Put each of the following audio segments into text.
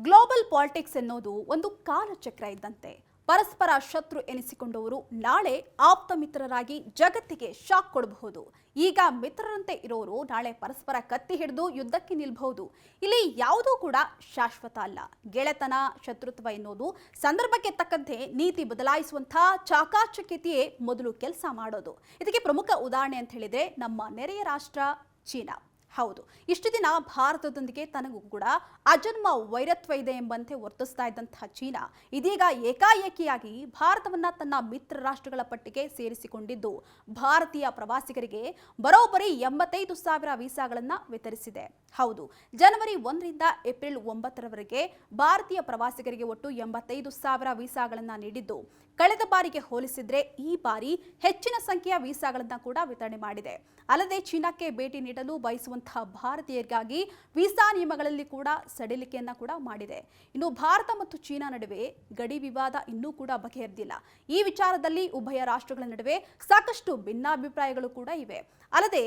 Global politics ಎನ್ನುವುದು ಒಂದು ಕಾಲಚಕ್ರ ಇದ್ದಂತೆ. ಪರಸ್ಪರ ಶತ್ರು ಎನಿಸಿಕೊಂಡವರು ನಾಳೆ ಆಪ್ತ ಮಿತ್ರರಾಗಿ ಜಗತ್ತಿಗೆ ಶಾಕ್ ಕೊಡಬಹುದು. ಈಗ ಮಿತ್ರರಂತೆ ಇರೋರು ನಾಳೆ ಪರಸ್ಪರ ಕತ್ತಿ ಹಿಡಿದು ಯುದ್ಧಕ್ಕೆ ನಿಲ್ಬಹುದು. ಇಲ್ಲಿ ಯಾವುದೂ ಕೂಡ ಶಾಶ್ವತ ಅಲ್ಲ. ಗೆಳೆತನ, ಶತ್ರುತ್ವ ಎನ್ನುವುದು ಸಂದರ್ಭಕ್ಕೆ ತಕ್ಕಂತೆ ನೀತಿ ಬದಲಾಯಿಸುವಂತಹ ಚಾಕಾಚಕ್ಯತೆಯೇ ಮೊದಲು ಕೆಲಸ ಮಾಡೋದು. ಇದಕ್ಕೆ ಪ್ರಮುಖ ಉದಾಹರಣೆ ಅಂತ ಹೇಳಿದ್ರೆ ನಮ್ಮ ನೆರೆಯ ರಾಷ್ಟ್ರ ಚೀನಾ. ಹೌದು, ಇಷ್ಟು ದಿನ ಭಾರತದೊಂದಿಗೆ ತನಗೂ ಕೂಡ ಅಜನ್ಮ ವೈರತ್ವ ಇದೆ ಎಂಬಂತೆ ವರ್ತಿಸ್ತಾ ಇದ್ದಂತಹ ಚೀನಾ ಇದೀಗ ಏಕಾಏಕಿಯಾಗಿ ಭಾರತವನ್ನ ತನ್ನ ಮಿತ್ರ ರಾಷ್ಟ್ರಗಳ ಪಟ್ಟಿಗೆ ಸೇರಿಸಿಕೊಂಡಿದ್ದು ಭಾರತೀಯ ಪ್ರವಾಸಿಗರಿಗೆ ಬರೋಬ್ಬರಿ 85,000 ವೀಸಾಗಳನ್ನ ವಿತರಿಸಿದೆ. ಹೌದು, ಜನವರಿ 1ರಿಂದ ಏಪ್ರಿಲ್ 9ರವರೆಗೆ ಭಾರತೀಯ ಪ್ರವಾಸಿಗರಿಗೆ ಒಟ್ಟು 85,000 ವೀಸಾಗಳನ್ನ ನೀಡಿದ್ದು ಕಳೆದ ಬಾರಿಗೆ ಹೋಲಿಸಿದ್ರೆ ಈ ಬಾರಿ ಹೆಚ್ಚಿನ ಸಂಖ್ಯೆಯ ವೀಸಾಗಳನ್ನ ಕೂಡ ವಿತರಣೆ ಮಾಡಿದೆ. ಅಲ್ಲದೆ ಚೀನಾಕ್ಕೆ ಭೇಟಿ ನೀಡಲು ಬಯಸುವಂತಹ ಭಾರತೀಯರಿಗಾಗಿ ವೀಸಾ ನಿಯಮಗಳಲ್ಲಿ ಕೂಡ ಸಡಿಲಿಕೆಯನ್ನ ಕೂಡ ಮಾಡಿದೆ. ಇನ್ನು ಭಾರತ ಮತ್ತು ಚೀನಾ ನಡುವೆ ಗಡಿ ವಿವಾದ ಇನ್ನೂ ಕೂಡ ಬಗೆಹರಿದಿಲ್ಲ. ಈ ವಿಚಾರದಲ್ಲಿ ಉಭಯ ರಾಷ್ಟ್ರಗಳ ನಡುವೆ ಸಾಕಷ್ಟು ಭಿನ್ನಾಭಿಪ್ರಾಯಗಳು ಕೂಡ ಇವೆ. ಅಲ್ಲದೆ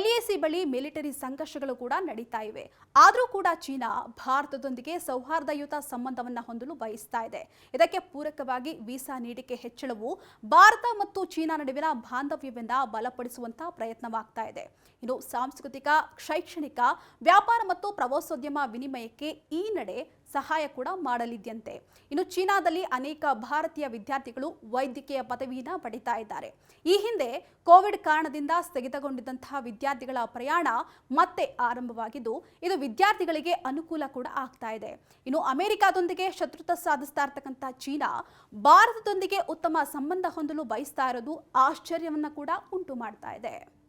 LAC ಬಳಿ ಮಿಲಿಟರಿ ಸಂಘರ್ಷಗಳು ಕೂಡ ನಡೀತಾ ಇವೆ. ಆದರೂ ಕೂಡ ಚೀನಾ ಭಾರತದೊಂದಿಗೆ ಸೌಹಾರ್ದಯುತ ಸಂಬಂಧವನ್ನ ಹೊಂದಲು ಬಯಸ್ತಾ ಇದೆ. ಇದಕ್ಕೆ ಪೂರಕವಾಗಿ ವೀಸಾ ನೀಡಿಕೆ ಹೆಚ್ಚಳವು ಭಾರತ ಮತ್ತು ಚೀನಾ ನಡುವಿನ ಬಾಂಧವ್ಯವನ್ನ ಬಲಪಡಿಸುವಂತಹ ಪ್ರಯತ್ನವಾಗ್ತಾ ಇದೆ. ಇನ್ನು ಸಾಂಸ್ಕೃತಿಕ, ಶೈಕ್ಷಣಿಕ, ವ್ಯಾಪಾರ ಮತ್ತು ಪ್ರವಾಸೋದ್ಯಮ ವಿನಿಮಯಕ್ಕೆ ಈ ನಡೆ ಸಹಾಯ ಕೂಡ ಮಾಡಲಿದ್ಯಂತೆ. ಇನ್ನು ಚೀನಾದಲ್ಲಿ ಅನೇಕ ಭಾರತೀಯ ವಿದ್ಯಾರ್ಥಿಗಳು ವೈದ್ಯಕೀಯ ಪದವಿಯನ್ನು ಪಡಿತಾ ಇದ್ದಾರೆ. ಈ ಹಿಂದೆ ಕೋವಿಡ್ ಕಾರಣದಿಂದ ಸ್ಥಗಿತಗೊಂಡಿದ್ದಂತಹ ವಿದ್ಯಾರ್ಥಿಗಳ ಪ್ರಯಾಣ ಮತ್ತೆ ಆರಂಭವಾಗಿದ್ದು ಇದು ವಿದ್ಯಾರ್ಥಿಗಳಿಗೆ ಅನುಕೂಲ ಕೂಡ ಆಗ್ತಾ ಇದೆ. ಇನ್ನು ಅಮೆರಿಕಾದೊಂದಿಗೆ ಶತ್ರುತ್ವ ಸಾಧಿಸ್ತಾ ಇರ್ತಕ್ಕಂಥ ಚೀನಾ ಭಾರತದೊಂದಿಗೆ ಉತ್ತಮ ಸಂಬಂಧ ಹೊಂದಲು ಬಯಸ್ತಾ ಇರೋದು ಆಶ್ಚರ್ಯವನ್ನ ಕೂಡ ಉಂಟು ಮಾಡ್ತಾ ಇದೆ.